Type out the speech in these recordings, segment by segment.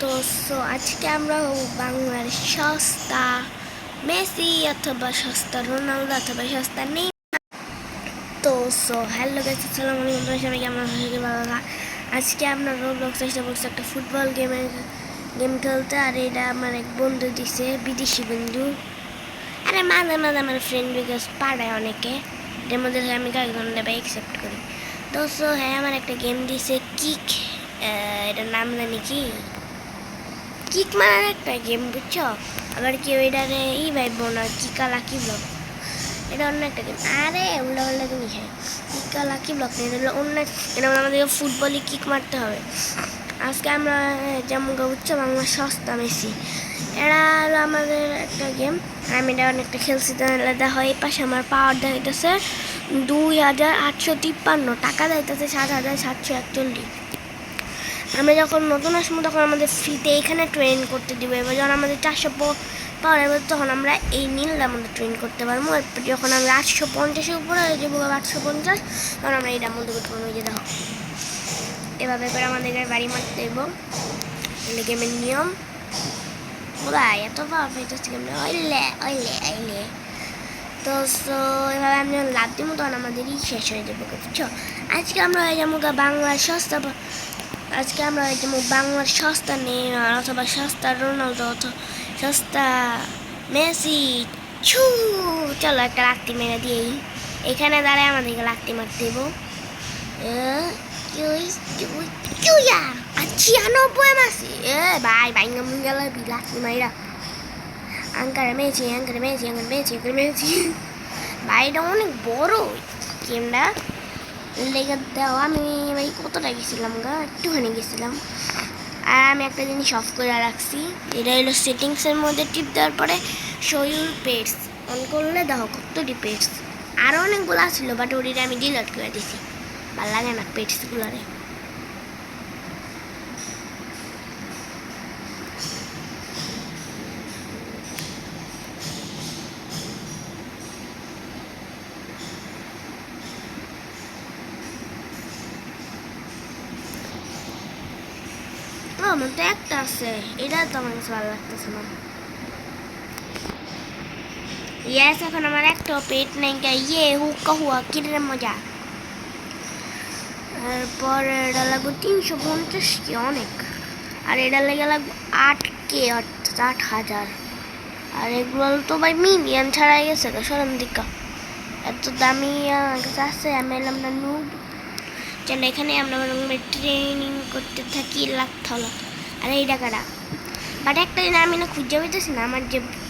তো আজকে আমরা বাংলার সস্তা মেসি অথবা সস্তা রোনালদো অথবা সস্তা নেই। তো হ্যালো গাইস, আসসালামু আলাইকুম। তোমরা সবাই কেমন আছো? ভালো না? আজকে আমরা রোবলক্স চেষ্টা করছি একটা ফুটবল গেম খেলতে। আর এটা আমার এক বন্ধু দিছে, বিদেশি বন্ধু। আরে মাঝে মাঝে আমার ফ্রেন্ড রিকোয়েস্ট পাঠায় অনেকে, এর মধ্যে আমি কয়েকজনটা অ্যাকসেপ্ট করি। তো হ্যাঁ, আমার একটা গেম দিছে কিক, এটার নাম জানি কি, কিক মারার একটা গেম, বুঝছো? আবার কেউ এটারে ভাইব না, কিকা লাকি ব্লক, এটা অন্য একটা গেম। আরে উল্লা উল্লা জিনিস হয়, কিকা লাকি ব্লক নেই, এটা হলো অন্য। এটা আমাদেরকে ফুটবলে কিক মারতে হবে। আজকে আমরা যেমন বুঝছো বাংলা সস্তা মেসি, এরা হলো আমাদের একটা গেম। আমি এটা অনেকটা খেলছি, আলাদা হয়। এই পাশে আমার পাওয়ার দেখাইতেছে 2853 টাকা, দেখাইতেছে 7741। আমরা যখন নতুন আসবো তখন আমাদের ফ্রিতে এখানে ট্রেন করতে দিবে। এবার যখন আমাদের 400 পাওয়ার এবার তখন আমরা এই নীলটা আমাদের ট্রেন করতে পারবো। এরপর যখন আমরা 850-এর উপরে হয়ে যাবো, 850, তখন আমরা এইটার মধ্যে করতে পারবো। যে দেখো এভাবে করে আমাদের বাড়ি মারতে দেবো। এটা গেমের নিয়ম। কোথায় এত পাওয়ার পাইতেছি গেমটা? ওইলে ওইলে ওইলে। তো এভাবে আমি যখন লাভ দিব তখন আমাদেরই শেষ হয়ে যাবো, বুঝছো? আজকে আমরা হয়ে যাবো বাংলার সস্তা, আজকে আমরা যেমন বাংলার সস্তা নেইমার অথবা সস্তা রোনালদো অথবা সস্তা মেসি। ছু, চলো একটা লাত্তি মেরে দিয়েই এখানে দাঁড়ায় আমাদেরকে লাত্তি মারতে দেবো। 96 মাসি ভাই ভাইঙ্গা মুঙ্গালা লাত্তি মাইরা আঙ্কারে মেয়েছি আঙ্কারে মেয়েছি আঙ্কারে মেয়েছি আঙ্কারে মেয়েছি। ভাই এটা অনেক বড় গেমটা, লেগে দাও। আমি ভাই কতটা গেছিলাম একটুখানি গেছিলাম। আর আমি একটা জিনিস অফ করে রাখছি, এটা হলো সেটিংসের মধ্যে টিপ দেওয়ার পরে শো ইউর পেটস অন করলে দেখো কতটি পেটস। আরও অনেকগুলো ছিল, বাট ওটিটা আমি ডিলিট করে দিছি, ভালো লাগে না পেটসগুলোরে। আমার তো একটা আছে, এটা তো আমার কাছে ভালো লাগতেছে না। ইয়াস, এখন আমার একটা পেট নেই। হুক্কা হুয়া কিরে মজা। তারপর এটা লাগবে 350 কে, অনেক। আর এটা লেগে লাগবে 8K, অর্থাৎ 8000। আর এগুলো তো ভাই মিলিয়ন ছাড়াই গেছে সরম দিকা, এত দামি কাছে আছে। আমি এলাম না নুব। চলো এখানে আমরা ট্রেনিং করতে থাকি লাখ। আর এই টাকাটা বাট একটা দিন আমি না খুঁজে পাইতেছি না, আমার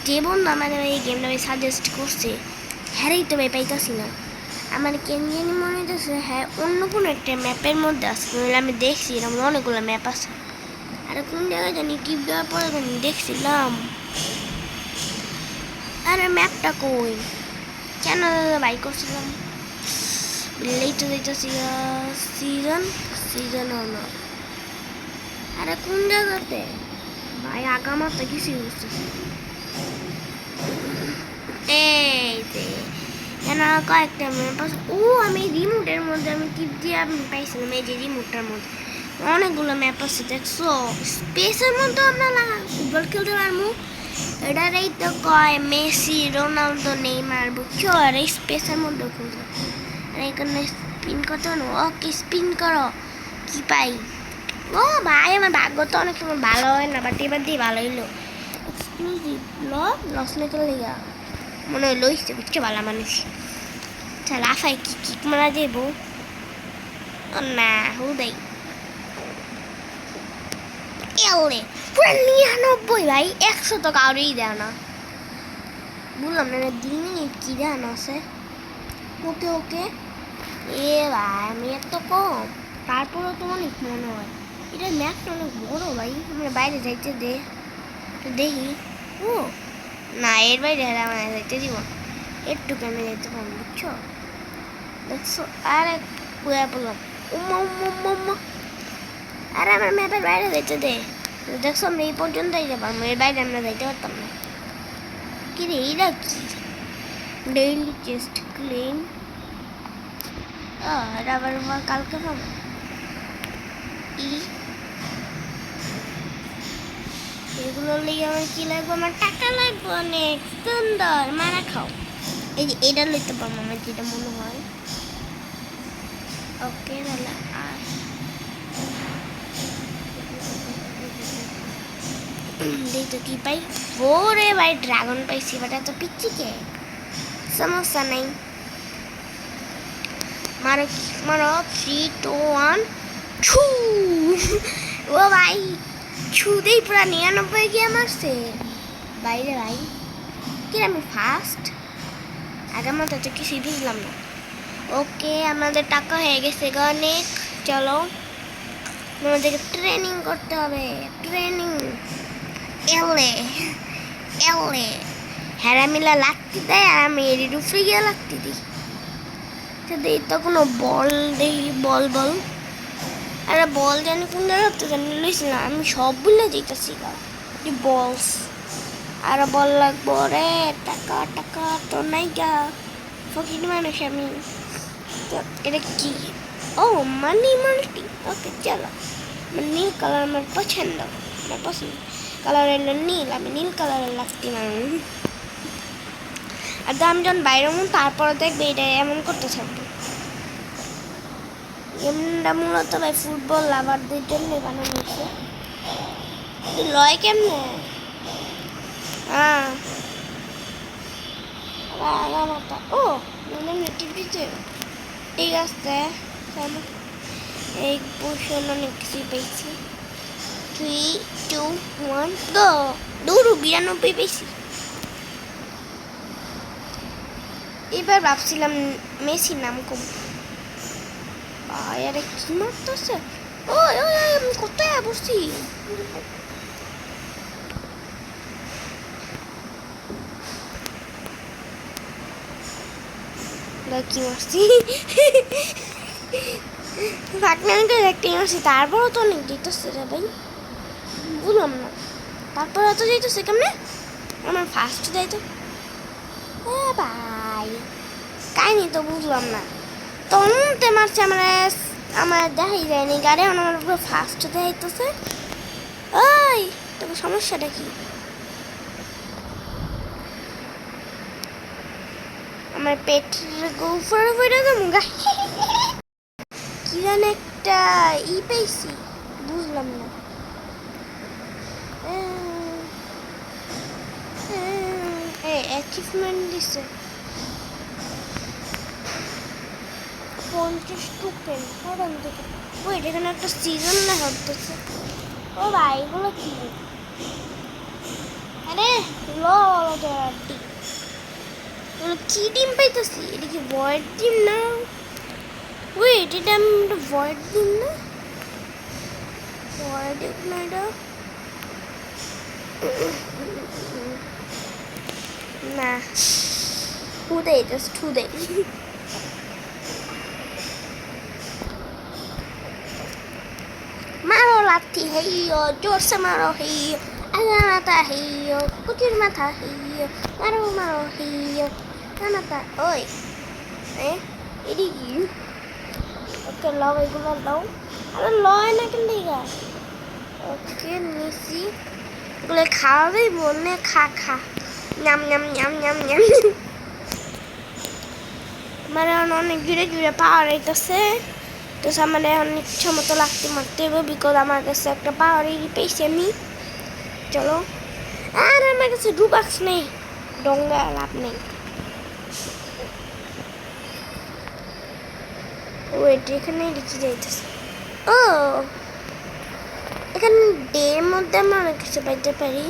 যে বন্ধু আমাদের এই গেমটা সাজেস্ট করছে হ্যারেই তো ভাই পাইতেছি না। আমার কেন জানি মনে হইতেছে হ্যাঁ অন্য কোনো একটা ম্যাপের মধ্যে আছে। আমি দেখছি এরকম অনেকগুলো ম্যাপ আছে। আর কোন জায়গায় জানি টিপ দেওয়ার পরে জানি দেখছিলাম। আরে ম্যাপটা কই, কেন বাই করছিলাম? বিল্লেই তো দেখতেছি সিজন হলো। আরে কোন জায়গাতে ভাই? আগামার তো কিছুই বুঝতেছি। এই যে কেন কয়েকটা ম্যাপ আছে। আমি রিমোটের মধ্যে আমি টিপ দিয়ে আমি পাইছিলাম, এই যে রিমোটটার মধ্যে অনেকগুলো ম্যাপ আছে, দেখছো? স্পেসের মধ্যে আমরা ফুটবল খেলতে পারবো। এটার এই তো কয় মেসি রোনালদো নেইমার, বুঝছো? আর এই স্পেসের মধ্যে খেলতে, আর এখানে স্পিন করতে পারবো। ওকে স্পিন করো, কি পাই? ও ভাই আমার ভাগ্য তো অনেক সময় ভালো হয় না, বাট এবার দিয়ে ভালো হইলো। এক্সক্লুসিভ লস না করলে মনে হয় লইছে, বুঝছো? ভালো মানুষ। আচ্ছা লাফাই কি কিক মারা যাবো না? হুদাই এলে পুরো 99 ভাই, 100 তো কাউরেই দেয় না। বললাম না 2 মিনিট কি দেন আছে। ওকে ওকে ভাই আমি এত কম, তারপরেও তো অনেক মনে হয়। এটা ম্যাপটা অনেক বড় ভাই, আমরা বাইরে যাইতে দেখি। ও না, এর বাইরে আমার যাইতে দিব না, একটুকু আমি যাইতে পারবো, বুঝছো? দেখছো? আরে কুয়া বললাম উম্মা উম্মা উম্মা উম্মা। আরে আমার ম্যাপের বাইরে যাইতে দে। দেখছো আমরা এই পর্যন্তই যাবো, এর বাইরে আমরা যাইতে পারতাম না। কি রে এইটা কি? ডেইলি চেস্ট ক্লেম, এটা আবার কালকে পাবো। এগুলো লিয়ে আমার কি লাগবে, আমার টাকা লাগবে অনেক সুন্দর, মারা খাও। এই যে এটা লইতে পারবো আমার যেটা মনে হয়। ওকে তাহলে আর দেখি তো কি পাই। ওরে ভাই ড্রাগন পাইছি, বাট এত পিচ্ছি কে, সমস্যা নাই। মারো মারো 3 2 1 ছু। ও ভাই ছুতেই পুরা 99 গিয়ে মারছে বাইরে ভাই। কি আমি ফার্স্ট, আগে মতো তো কিছুই বুঝলাম না। ওকে আমাদের টাকা হয়ে গেছে অনেক। চলো আমাদেরকে ট্রেনিং করতে হবে, ট্রেনিং। এলে এলে হ্যারামিলা লাগতে দেয় আর আমি এর উপরে গিয়ে লাগতে দিই। দেখি তো কোনো বল, দেখি বল বল। আরে বল জানি কোন জায়গা তো জানি লইছিলাম আমি, সব ভুলে যেতেছি বলস। আর বল লাগবো রে, টাকা টাকা তো নাই গা, ফকির মানুষ আমি। এটা কি? ও মানি মাল্টি। ওকে চলো, নীল কালার আমার পছন্দ, আমার পছন্দ কালার হলো নীল, আমি নীল কালারের লাগতি মানুষ। আর আমি যখন বাইরে মন তারপরে দেখবে এটা এমন করতে থাকবে। গেমটা মূলত ভাই ফুটবল লাভারদের জন্য বানানো হয়েছে। লয় কেমনে? হ্যাঁ ও টিভিতে ঠিক আছে। এই পোষণ অনেক কিছু পেয়েছি। 3 2 1 গো। 92 পেয়েছি। এবার ভাবছিলাম মেসি নাম কম। আরে কি মারতেছে? ওই ওই আমি কোথায় বসছি? কি মারছি? ফাঁকনামিটা একটাই মারছি, তারপরও তো অনেক যেতেছে রে ভাই, বুঝলাম না। তারপর এত যেতেছে কেমনে? আমার ফার্স্ট যাইতো ভাই, কাহিনি তো বুঝলাম না। তমতে মারছে আমার, আমার দেখাই যায়নি গাড়ি, আমার পুরো ফার্স্ট দেখাইতেছে। ওই তবে সমস্যাটা কি? আমার পেটের গোফরে পড়ে যাবো গা। কি জানি একটা ই পেয়েছি, বুঝলাম না। অ্যাচিভমেন্ট দিছে 50 টোকেন। কারণ দেখে ওই এখানে একটা সিজন না হতেছে। ও ভাই এগুলো কি? আরে লটি কি টিম পাইতেছি? এটা কি ভয়েড টিম না? ওয়েট এটা আমি ভয়েড টিম না? ভয়েড না এটা না, হুদে জাস্ট হুদে। मारो लाठी है जोर से मारो है, आगा माथा है कुटिर माथा है, मारो मारो है कानाता। ओए এডি কি? ওকে লও এগুলো লও। আরে লয় না কেন দিগা? ওকে নিছি, এগুলো খাওয়াবেই বললে খা খা, নাম নাম নাম নাম নাম। মানে অনেক জুড়ে জুড়ে পাওয়ার আইতেছে, তো সামনে এখন ইচ্ছা মতো লাগতে মারতে হবে, বিকজ আমার কাছে একটা পাওয়ারই পেয়েছি আমি। চলো, আর আমার কাছে ডুবাক্স নেই, ডঙ্গা লাভ নেই। ওয়েট এখানে লিখে যাইতেছে। ও এখানে ডের মধ্যে আমরা অনেক কিছু পাইতে পারি,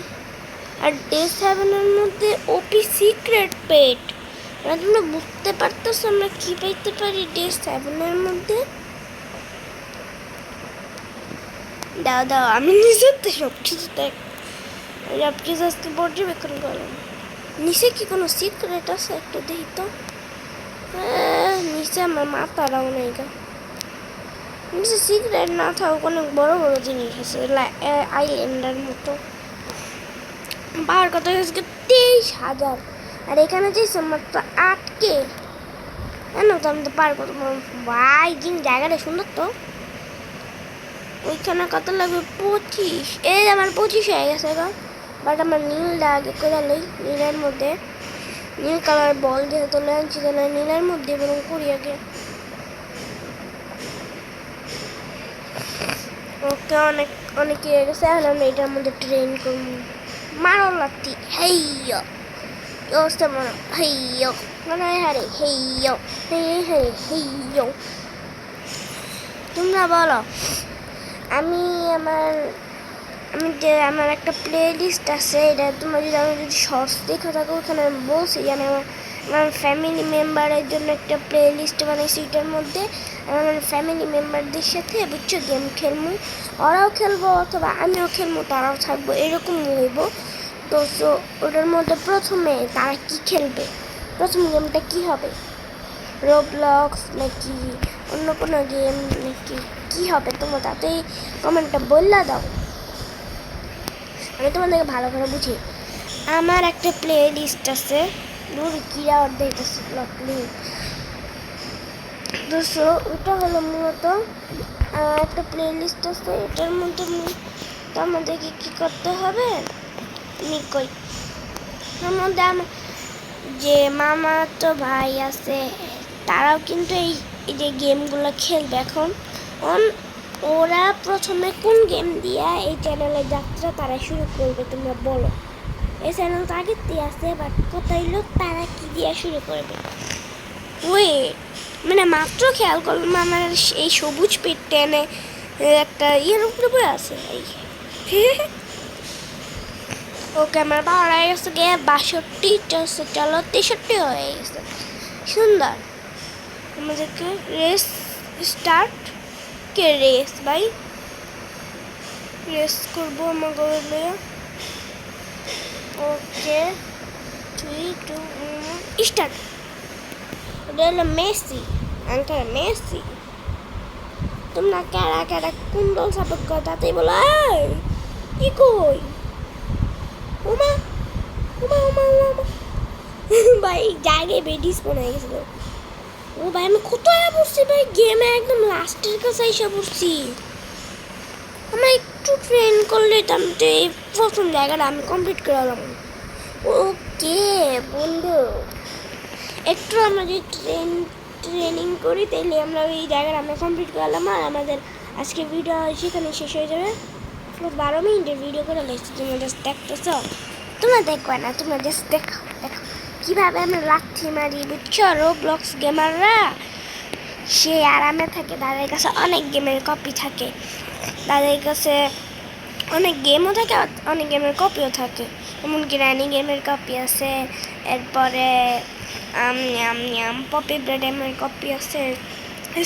আর ডে 7-এর মধ্যে ওপি সিক্রেট পেট। তোমরা বুঝতে পারতেছো আমরা কি পাইতে পারি ডে 7-এর মধ্যে? দাও দাও আমি নিজের তো সব কিছু দেখ, সব কিছু আজকে পর্যবেক্ষণ করলাম। নিচে কি কোনো সিক্রেট আছে একটু দেখি তো। নিচে আমার মাথাটাও নেই গা, নিচে সিক্রেট না থাকুক অনেক বড় বড় জিনিস আছে আইল্যান্ডের মতো। পাওয়ার কথা আজকে 23,000, আর এখানে যেছে মাত্র 8K। জানো তো আমি তো পার করতে ভাই, জিন জায়গাটা সুন্দর তো। ওইখানে কত লাগবে? 25। এই আমার 25 হয়ে গেছে গো। বাট আমার নীলটা আগে করে লই। নীলের মধ্যে নীল কালার বল যেহেতু লেন্স তাহলে নীলের মধ্যে এবং করি আগে। ওকে অনেক অনেক ইয়ে গেছে। এখন আমরা এটার মধ্যে ট্রেন করবো। মারো লাত্তি হেইয়ো অবস্থা মারো হেইয়ো মানে হারে হেইয়ো হারে হেইয়ো। তোমরা বলো আমি আমার একটা প্লে লিস্ট আছে, এটা তোমরা যদি আমি যদি শর্টস দেখে থাকো ওখানে আমি বলছি যে আমি আমার ফ্যামিলি মেম্বারের জন্য একটা প্লে লিস্ট বানাইছি। এটার মধ্যে আমার ফ্যামিলি মেম্বারদের সাথে বুঝছো গেম খেলবো, ওরাও খেলবো অথবা আমিও খেলবো তারাও থাকবো এরকম হইব। তো ওটার মধ্যে প্রথমে তারা কি খেলবে, প্রথম গেমটা কি হবে, রোবলক্স নাকি অন্য কোনো গেম নাকি কি হবে তোমরা তাতেই কমেন্টটা বললা দাও, আমি তোমাদেরকে ভালো করে বুঝি। আমার একটা প্লে লিস্ট আছে কিরা অর্ধেক আছে দুশো, ওটা হলো মূলত একটা প্লে লিস্ট আছে। এটার মধ্যে তোমাদেরকে কী করতে হবে কই এর মধ্যে আমার যে মামা তো ভাই আছে তারাও কিন্তু এই যে গেমগুলো খেলবে। এখন ওরা প্রথমে কোন গেম দিয়া এই চ্যানেলের যাত্রা তারা শুরু করবে তোমরা বলো। এই চ্যানেল তো আগের দিয়ে আছে, বাট কোথায় লোক তারা কি দিয়া শুরু করবে। ওয়েট মানে মাত্র খেয়াল করলাম আমার এই সবুজ পেট টেনে একটা ইয়ের উপরে বয়ে আছে। ওকে আমার বাবার হয়ে গেছে গিয়ে 62, চলো 63 হয়ে গেছে। সুন্দর। আমাদেরকে রেস স্টার্ট কে রেস ভাই রেস করবো আমার গরু লইয়া। ওকে 3 2 স্টার্ট। ওটা হলো মেসি আঙ্কেল মেসি। তোমরা কারা কারা কোন দল সাপোর্ট করো তাতেই বলো। কি কই ওমা ওমা ওমা ওমা ভাই জায়গায় বেডিস মনে হয়ে গেছিল। ও ভাই আমি কোথায় পড়ছি ভাই, গেমে একদম লাস্টের কাছে এসে পড়ছি। আমরা একটু ট্রেন করলে আমি তো এই প্রথম জায়গাটা আমি কমপ্লিট করলাম। ওকে বন্ধু একটু আমরা যদি ট্রেনিং করি তাহলে আমরা ওই জায়গাটা আমরা কমপ্লিট করলাম। আর আমাদের আজকে ভিডিও সেখানে শেষ হয়ে যাবে। 12 মিনিটের ভিডিও করে লেগেছি, তোমরা জাস্ট দেখতেছ, তোমরা দেখবে না, তোমরা জাস্ট দেখো দেখো কীভাবে আমরা লাথি মারি বুঝছো। রোবলক্স গেমাররা সে আরামে থাকে, তাদের কাছে অনেক গেমের কপি থাকে, তাদের কাছে অনেক গেমও থাকে অনেক গেমের কপিও থাকে। এমনকি রানি গেমের কপি আছে, এরপরে পপি ব্রেডেমের কপি আছে,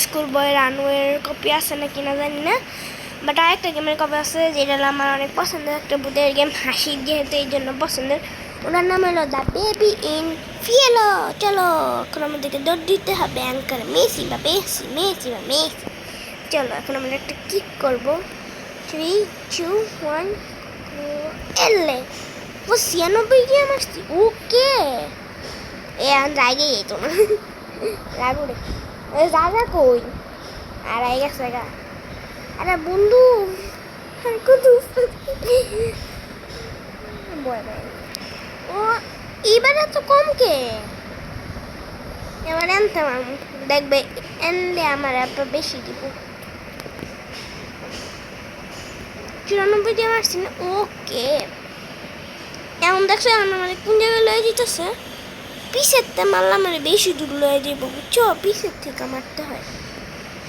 স্কুল বয় রানওয়ের কপি আছে না কিনা জানি না। বাট আরেকটা গেমের কপি আছে যেটা আমার অনেক পছন্দের একটা ভূতের গেম, হাসির যেহেতু এই জন্য পছন্দের। ওনার নাম হলো দ্য বেবি ইন ফিয়েলো। চলো এখন আমাদেরকে দৌড় দিতে হবে অ্যাঙ্কার মেসি বা মেসি মেসি বা মেসি। চলো এখন আমরা একটা কিক করবো। 3 2 1 এলে ও 96 গিয়ে মারছি। ওকে এ আমি জায়গায় যেত না রাগু রে জায়গা কই আর আই গেছে গা। আরে বন্ধু ও এবারে তো কম কে এবার আনতে দেখবে এনলে আমার এত বেশি দিব। 94 দিয়ে মারছি না। ওকে এমন দেখছো আমার কোন জায়গায় লয়ে দিতেছে, পিসের তে মারলাম মানে বেশি দূর লয়ে যাব বুঝছো, পিসের থেকে মারতে হয়।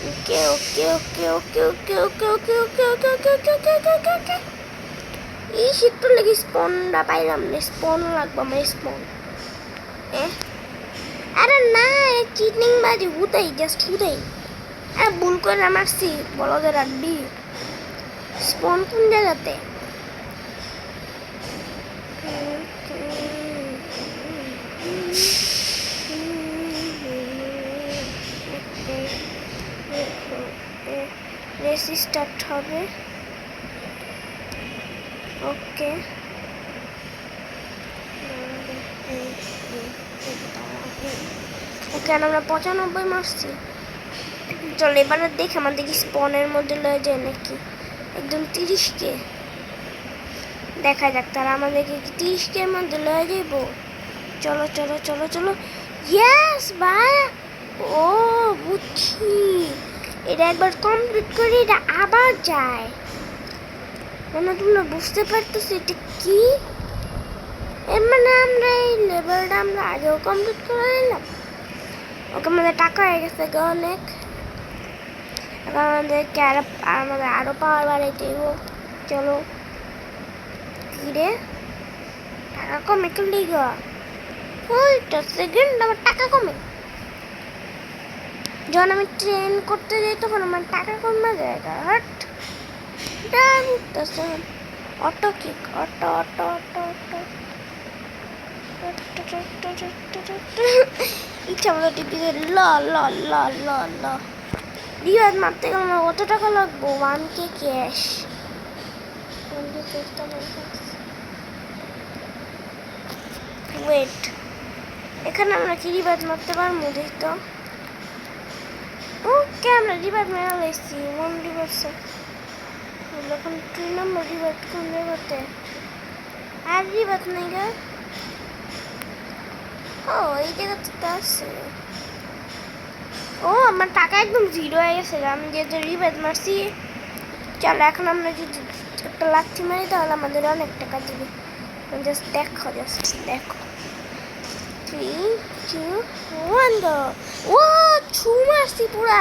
ওকে ওকে ওকে ওকে ওকে ওকে ওকে ওকে ওকে ওকে ওকে ওকে ওকে ওকে ওকে এই শীতটা লেগে স্পনটা পাইলাম না, স্পন লাগবে আমার স্পন। আরে না চিটিং বাজি হুদাই জাস্ট হুদাই। আরে ভুল করে মারছি বলদের আড্ডি। স্পন কোন জায়গাতে? রেস স্টার্ট হবে। ওকে ওকে আমরা 95 মারছি। চলো এবারে দেখি আমাদের কি স্পনের মধ্যে লয়ে যায় নাকি একদম 30 কে। দেখা যাক তারা আমাদেরকে 30-এর মধ্যে লয়ে যাইব। চলো চলো চলো চলো। ইয়েস ভাই, ও বুঝছি, এটা একবার কমপ্লিট করে এটা আবার যায়। মানে তোমরা বুঝতে পারতেছো এটা কি? এর মানে আমরা এই লেভেলটা আমরা আগেও কমপ্লিট করে নিলাম। ওকে, আমাদের টাকা হয়ে গেছে অনেক। এখন আমাদেরকে আমাদের আরো পাওয়ার বাড়াইতে হইব। চলো। কি রে, টাকা কমে কেমনি গো? ওইটা সেকেন্ড আমার টাকা কমে। যখন আমি ট্রেন করতে যাই তখন আমার টাকা কমে যায়। Hot auto kick, auto auto auto auto ইচ্ছা মতো টিপি ল ল ল ল ল। রিওয়াজ মারতে গেলে আমার কত টাকা লাগবো? 1K cash. ওয়েট, এখানে আমরা কি রিভাইভ মারতে পারবো? দেখি তো। ওকে, আমরা রিভাইভ মেরা লাইছি। 1 রিভাইভ এখন 2 নম্বর রিভাইভ কোন জায়গাতে? আর রিভাইভ নেই গা। ও, এই জায়গাতে তো আছে। ও, আমার টাকা একদম 0 হয়ে গেছে। আমি যেহেতু রিভাইভ মারছি। চলো, এখন আমরা যদি একটা লাথি মারি তাহলে আমাদের অনেক টাকা দেবে। জাস্ট দেখো, জাস্ট দেখো। 3, 2, 1 গো। ও, ছু মারছি পুরা।